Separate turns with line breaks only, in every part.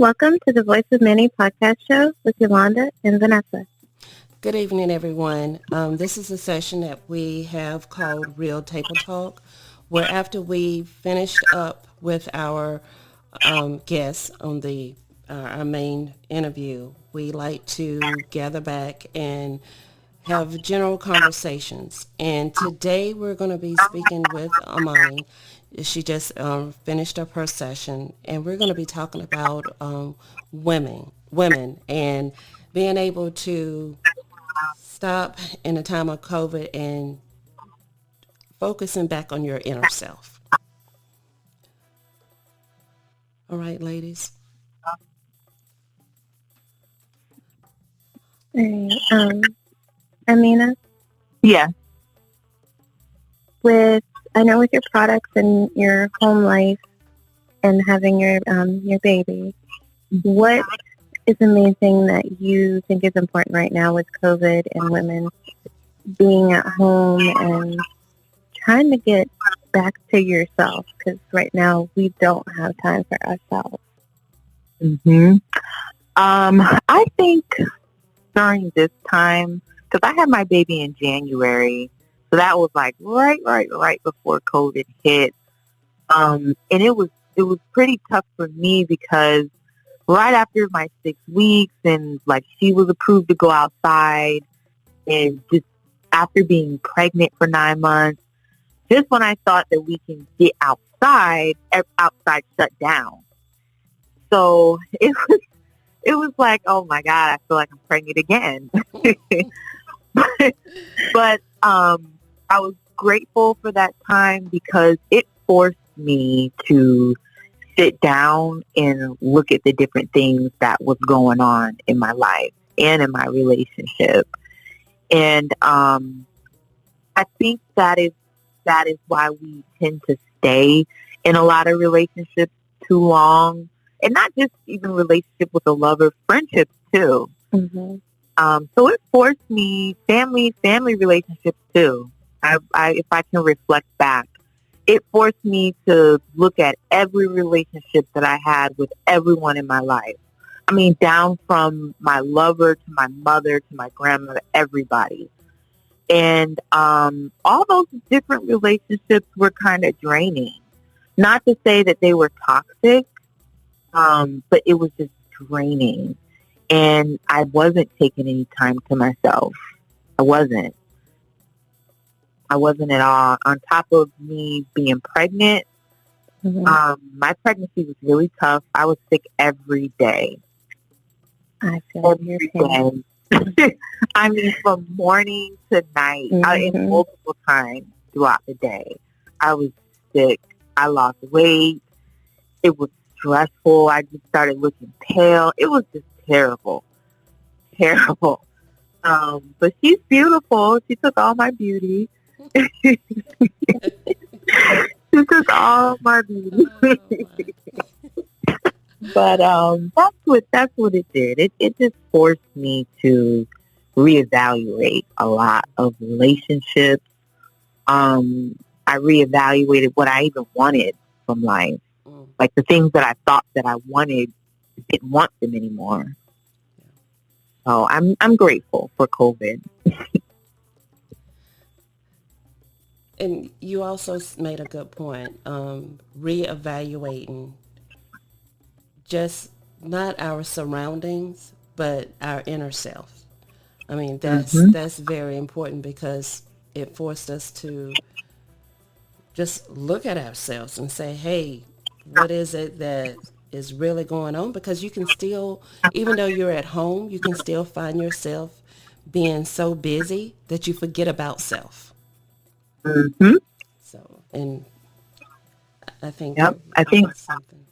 Welcome to the Voice of Many podcast show with Yolanda and Vanessa.
Good evening, everyone. This is a session that we have called Real Table Talk, where after we finished up with our guests on our main interview, we like to gather back and have general conversations. And today we're going to be speaking with Amani. She just finished up her session, and we're going to be talking about women, and being able to stop in a time of COVID and focusing back on your inner self. All right, ladies.
All right. Aminah,
Yeah.
I know with your products and your home life and having your baby, what is the main thing that you think is important right now with COVID and women being at home and trying to get back to yourself? Because right now we don't have time for ourselves.
I think during this time, because I had my baby in January, so that was like right before COVID hit. And it was pretty tough for me because right after my 6 weeks and like she was approved to go outside, and just after being pregnant for 9 months, just when I thought that we can get outside shut down. So it was like, oh my God, I feel like I'm pregnant again. but I was grateful for that time because it forced me to sit down and look at the different things that was going on in my life and in my relationship. And I think that is why we tend to stay in a lot of relationships too long. And not just even relationship with a lover, friendships too.
Mm-hmm.
So it forced me, family relationships too. If I can reflect back, it forced me to look at every relationship that I had with everyone in my life. I mean, down from my lover to my mother to my grandmother, everybody. And all those different relationships were kind of draining. Not to say that they were toxic, but it was just draining. And I wasn't taking any time to myself. I wasn't at all. On top of me being pregnant, my pregnancy was really tough. I was sick every day.
I feel your pain.
I mean, from morning to night, and multiple times throughout the day. I was sick. I lost weight. It was stressful. I just started looking pale. It was just terrible. But she's beautiful. She took all my beauty. She took all my beauty. But that's what it did. It just forced me to reevaluate a lot of relationships. I reevaluated what I even wanted from life. Like the things that I thought that I wanted, didn't want them anymore. So I'm grateful for COVID.
And you also made a good point, reevaluating just not our surroundings, but our inner self. I mean, that's very important because it forced us to just look at ourselves and say, hey, what is it that is really going on? Because you can still, even though you're at home, you can still find yourself being so busy that you forget about self.
Mm-hmm.
So, and I think,
Yep. I think,
something.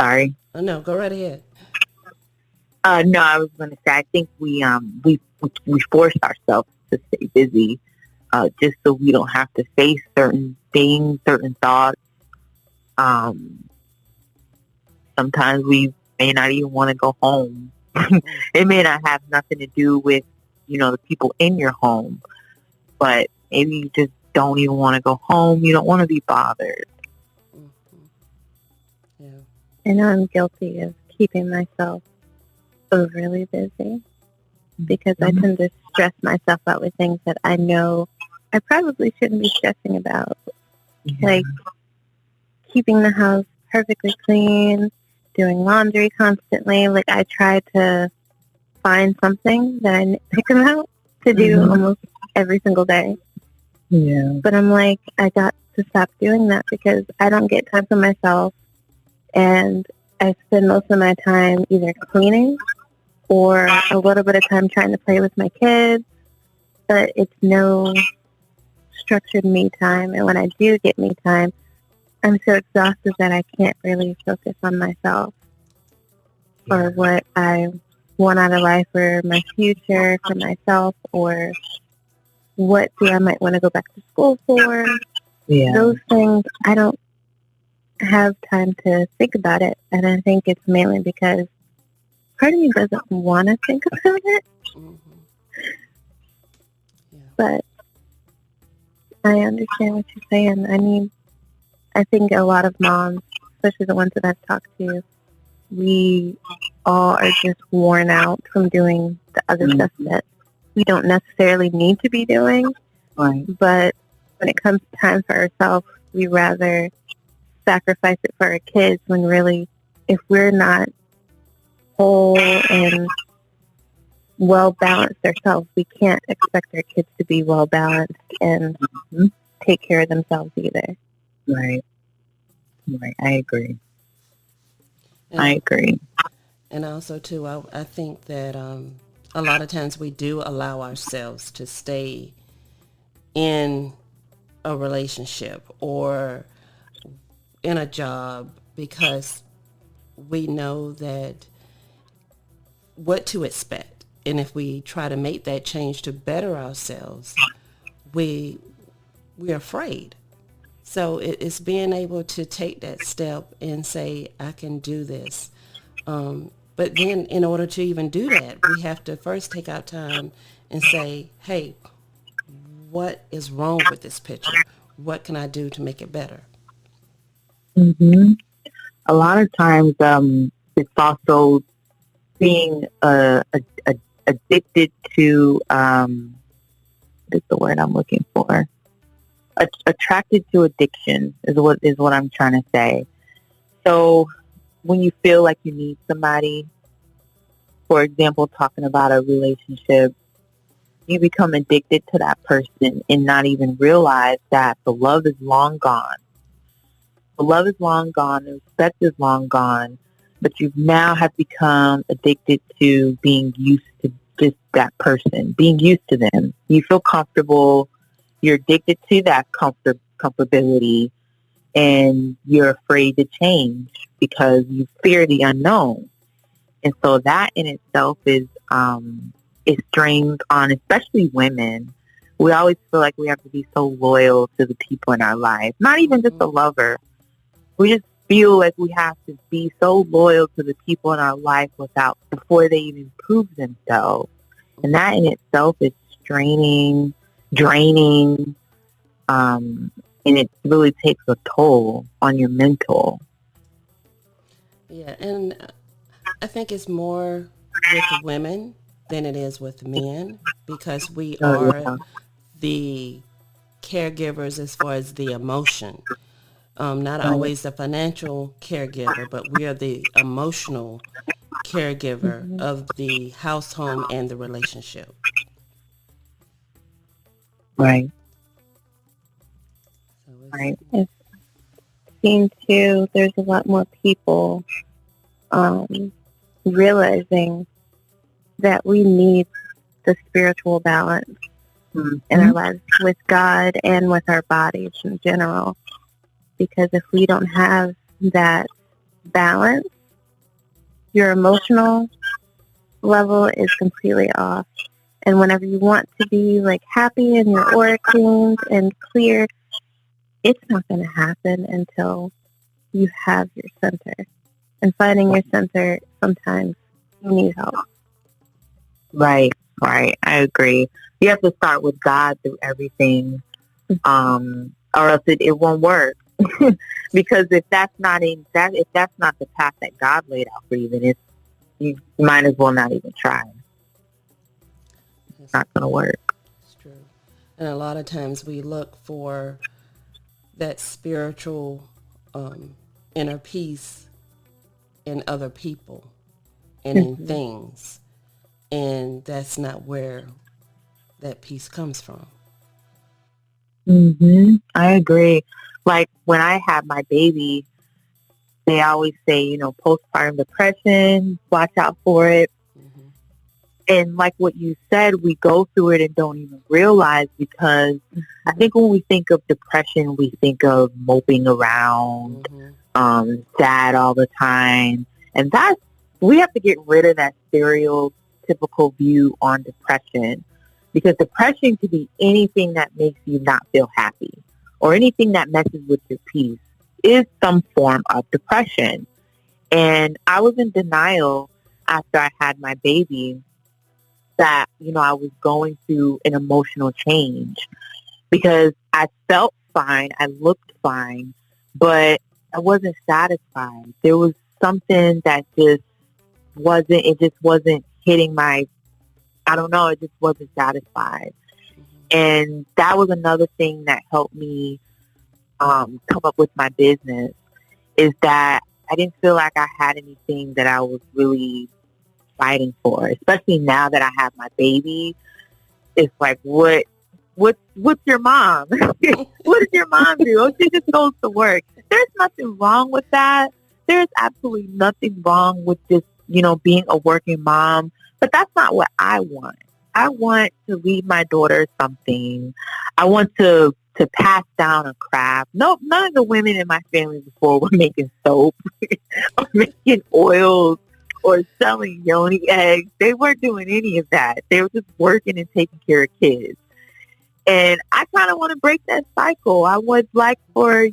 sorry.
Oh no, go right ahead.
No, I was going to say, I think we force ourselves to stay busy, just so we don't have to face certain things, certain thoughts. Sometimes we may not even want to go home. It may not have nothing to do with, the people in your home, but maybe you just don't even want to go home. You don't want to be bothered.
Mm-hmm. Yeah.
I know I'm guilty of keeping myself overly busy because I tend to stress myself out with things that I know I probably shouldn't be stressing about. Like keeping the house perfectly clean, doing laundry constantly. Like I try to find something that I nitpick about to do almost every single day.
Yeah.
But I'm like, I got to stop doing that because I don't get time for myself, and I spend most of my time either cleaning or a little bit of time trying to play with my kids, but it's no structured me time. And when I do get me time, I'm so exhausted that I can't really focus on myself or what I want out of life or my future for myself or what do I might want to go back to school for.
Yeah.
Those things, I don't have time to think about it. And I think it's mainly because part of me doesn't want to think about it.
Yeah.
But I understand what you're saying. I think a lot of moms, especially the ones that I've talked to, we all are just worn out from doing the other stuff that we don't necessarily need to be doing.
Right.
But when it comes to time for ourselves, we rather sacrifice it for our kids when really, if we're not whole and well-balanced ourselves, we can't expect our kids to be well-balanced and take care of themselves either.
Right. I agree. I agree.
And also, too, I think that a lot of times we do allow ourselves to stay in a relationship or in a job because we know that what to expect. And if we try to make that change to better ourselves, we're afraid. So it's being able to take that step and say, I can do this. But then in order to even do that, we have to first take our time and say, hey, what is wrong with this picture? What can I do to make it better?
A lot of times it's also being addicted to, what's the word I'm looking for? Attracted to addiction is what I'm trying to say. So when you feel like you need somebody, for example, talking about a relationship, you become addicted to that person and not even realize that the love is long gone. The love is long gone, the respect is long gone, but you now have become addicted to being used to just that person, being used to them. You feel comfortable, you're addicted to that comfortability, and you're afraid to change because you fear the unknown. And so that in itself is strained on especially women. We always feel like we have to be so loyal to the people in our life, not even just a lover. We just feel like we have to be so loyal to the people in our life before they even prove themselves. And that in itself is draining, and it really takes a toll on your mental.
Yeah, and I think it's more with women than it is with men because we are the caregivers as far as the emotion. Not always the financial caregiver, but we are the emotional caregiver of the house, home, and the relationship.
Right.
So
Right.
It seems too, there's a lot more people realizing that we need the spiritual balance in our lives with God and with our bodies in general. Because if we don't have that balance, your emotional level is completely off. And whenever you want to be like happy and your aura cleaned and clear, it's not going to happen until you have your center. And finding your center, sometimes you need help.
Right. I agree. You have to start with God through everything, or else it won't work. Because if that's not the path that God laid out for you, then you might as well not even try. It's
That's,
not going to work.
that's true. And a lot of times we look for that spiritual inner peace in other people and in
Mhm.
things. And that's not where that peace comes from.
I agree. Like when I had my baby, they always say, postpartum depression, watch out for it.
Hmm.
And like what you said, we go through it and don't even realize, because I think when we think of depression, we think of moping around,
Hmm.
sad all the time. And we have to get rid of that stereotypical view on depression, because depression could be anything that makes you not feel happy or anything that messes with your peace is some form of depression. And I was in denial after I had my baby that, I was going through an emotional change, because I felt fine, I looked fine, but I wasn't satisfied. There was something that it just wasn't hitting I don't know, it just wasn't satisfied. And that was another thing that helped me come up with my business, is that I didn't feel like I had anything that I was really fighting for, especially now that I have my baby. It's like, what's your mom? What does your mom do? Oh, she just goes to work. There's nothing wrong with that. There's absolutely nothing wrong with just, being a working mom. But that's not what I want. I want to leave my daughter something. I want to pass down a craft. No, none of the women in my family before were making soap or making oils or selling yoni eggs. They weren't doing any of that. They were just working and taking care of kids. And I kind of want to break that cycle. I would like for,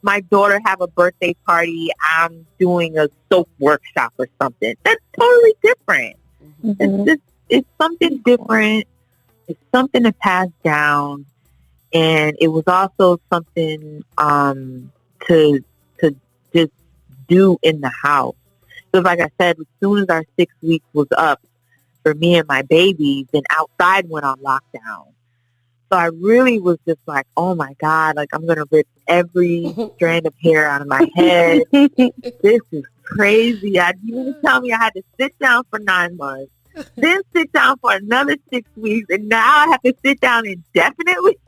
my daughter have a birthday party. I'm doing a soap workshop or something. That's totally different.
Hmm.
It's something different. It's something to pass down. And it was also something to just do in the house. Because like I said, as soon as our 6 weeks was up for me and my baby, then outside went on lockdown. So I really was just like, oh my God, like I'm going to rip every strand of hair out of my head. This is crazy. You mean to tell me I had to sit down for 9 months, then sit down for another 6 weeks, and now I have to sit down indefinitely?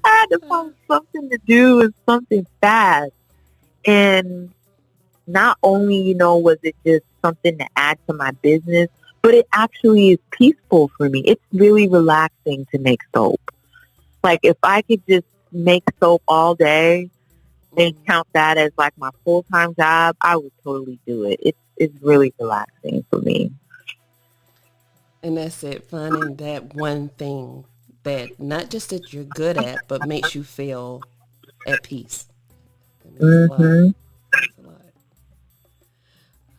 I had to find something to do and something fast. And not only, was it just something to add to my business, but it actually is peaceful for me. It's really relaxing to make soap. Like if I could just make soap all day and count that as like my full-time job, I would totally do it. It's really relaxing for me.
And that's it, finding that one thing that not just that you're good at, but makes you feel at peace. That means a lot.
Mhm.
Means a lot.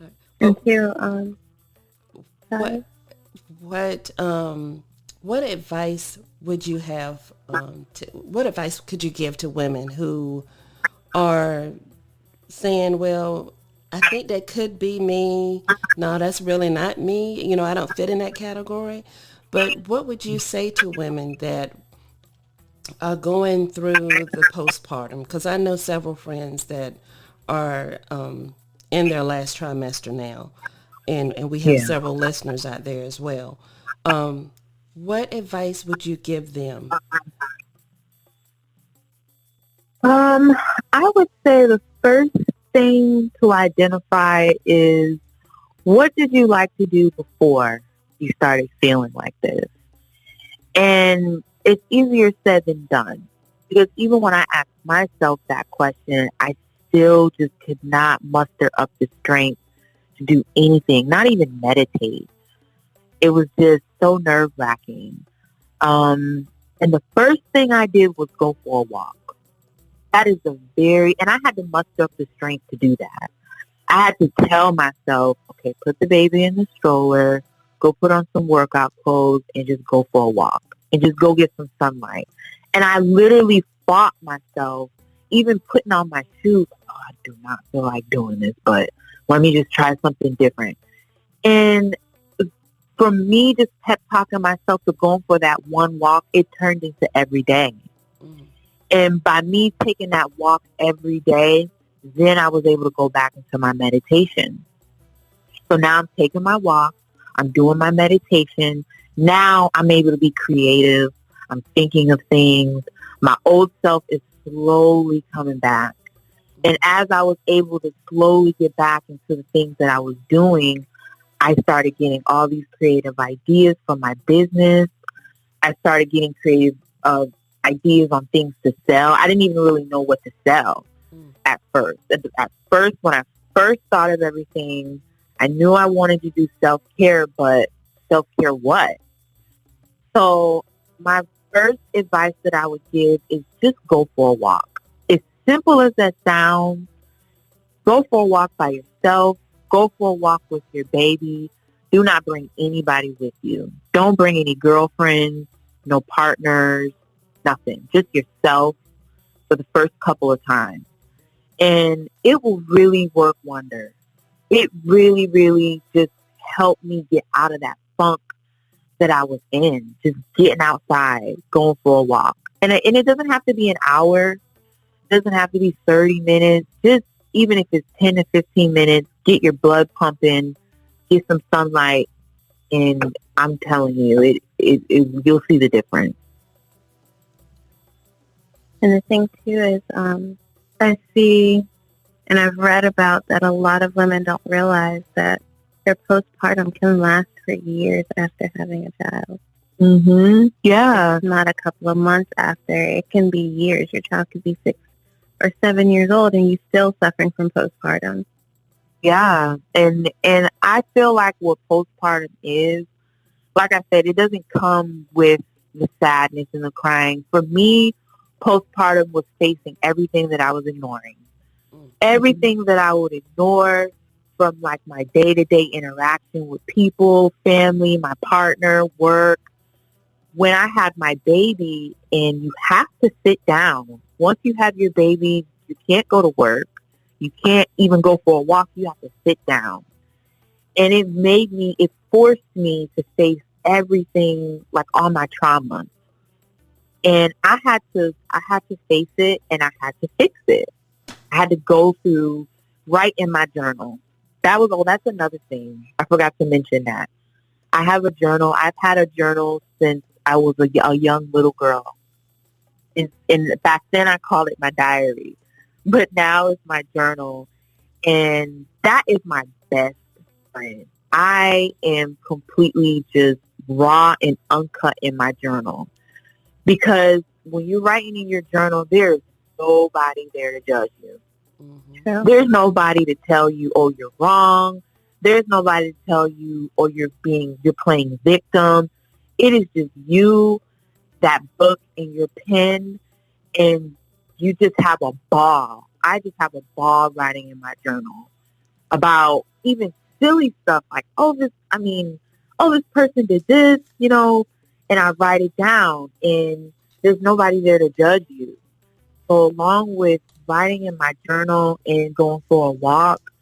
All right.
Thank
Well,
you.
what
Sorry.
what advice would you have? What advice could you give to women who are saying, "Well, I think that could be me. No, that's really not me. I don't fit in that category." But what would you say to women that are going through the postpartum? Because I know several friends that are in their last trimester now, and we have
Yeah.
several listeners out there as well. Um, what advice would you give them?
Um, I would say the first thing to identify is, what did you like to do before you started feeling like this? And it's easier said than done, because even when I asked myself that question, I still just could not muster up the strength to do anything, not even meditate. It was just so nerve-wracking. And the first thing I did was go for a walk. That is and I had to muster up the strength to do that. I had to tell myself, okay, put the baby in the stroller, go put on some workout clothes, and just go for a walk. and just go get some sunlight. And I literally fought myself, even putting on my shoes. Oh, I do not feel like doing this, but let me just try something different. And for me, just pep talking myself to going for that one walk, it turned into every day.
Mm.
And by me taking that walk every day, then I was able to go back into my meditation. So now I'm taking my walk. I'm doing my meditation. Now I'm able to be creative. I'm thinking of things. My old self is slowly coming back. And as I was able to slowly get back into the things that I was doing, I started getting all these creative ideas for my business. I started getting creative ideas on things to sell. I didn't even really know what to sell at first. At first, when I first thought of everything, I knew I wanted to do self-care, but self-care what? So my first advice that I would give is just go for a walk. As simple as that sounds, go for a walk by yourself. Go for a walk with your baby. Do not bring anybody with you. Don't bring any girlfriends, no partners, nothing. Just yourself for the first couple of times. And it will really work wonders. It really, really just helped me get out of that funk that I was in. Just getting outside, going for a walk. And it doesn't have to be an hour. It doesn't have to be 30 minutes. Just even if it's 10 to 15 minutes, get your blood pumping, get some sunlight, and I'm telling you, you'll see the difference.
And the thing too is, I see, and I've read about that a lot of women don't realize that their postpartum can last for years after having a child.
Mm-hmm. Yeah.
It's not a couple of months after. It can be years. Your child could be 6 or 7 years old and you're still suffering from postpartum.
Yeah. And I feel like what postpartum is, like I said, it doesn't come with the sadness and the crying. For me, postpartum was facing everything that I was ignoring. Everything that I would ignore from like my day-to-day interaction with people, family, my partner, work. When I had my baby, and you have to sit down. Once you have your baby, you can't go to work. You can't even go for a walk. You have to sit down. And it forced me to face everything, like all my trauma. And I had to face it, and I had to fix it. I had to go through, write in my journal. That's another thing. I forgot to mention that. I have a journal. I've had a journal since I was a young little girl. And back then I called it my diary. But now it's my journal. And that is my best friend. I am completely just raw and uncut in my journal. Because when you're writing in your journal, there's nobody there to judge you.
Mm-hmm.
There's nobody to tell you, oh, you're wrong. There's nobody to tell you, oh, you're playing victim. It is just you, that book, and your pen, and you just have a ball. I just have a ball writing in my journal about even silly stuff like, this person did this, and I write it down, and there's nobody there to judge you. So along with writing in my journal and going for a walk,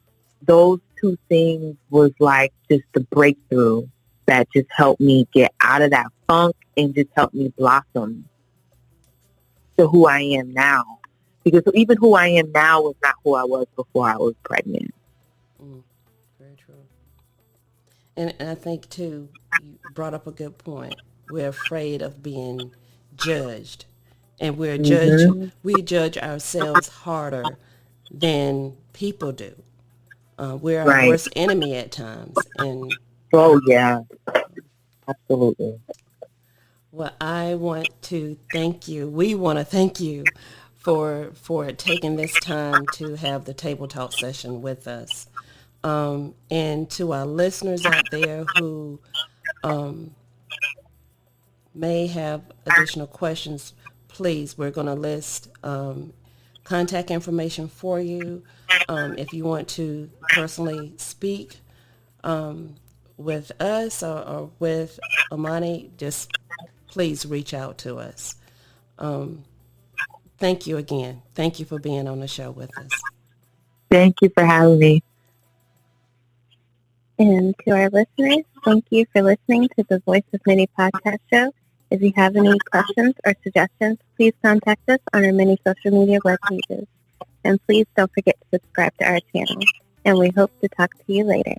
those two things was like just the breakthrough that just helped me get out of that funk and just helped me blossom to who I am now. Because even who I am now was not who I was before I was pregnant.
Very true. And I think, too, you brought up a good point. We're afraid of being judged. And we judge ourselves harder than people do. We're our
Right.
worst enemy at times. And
Oh, yeah. Absolutely.
well, I want to thank you. We want to thank you for taking this time to have the table talk session with us. And to our listeners out there who may have additional questions, please, we're going to list contact information for you. If you want to personally speak with us or with Amani, just please reach out to us. Thank you again. Thank you for being on the show with us.
Thank you for having me.
And to our listeners, thank you for listening to the Voice of Mini podcast show. If you have any questions or suggestions, please contact us on our many social media web pages. And please don't forget to subscribe to our channel. And we hope to talk to you later.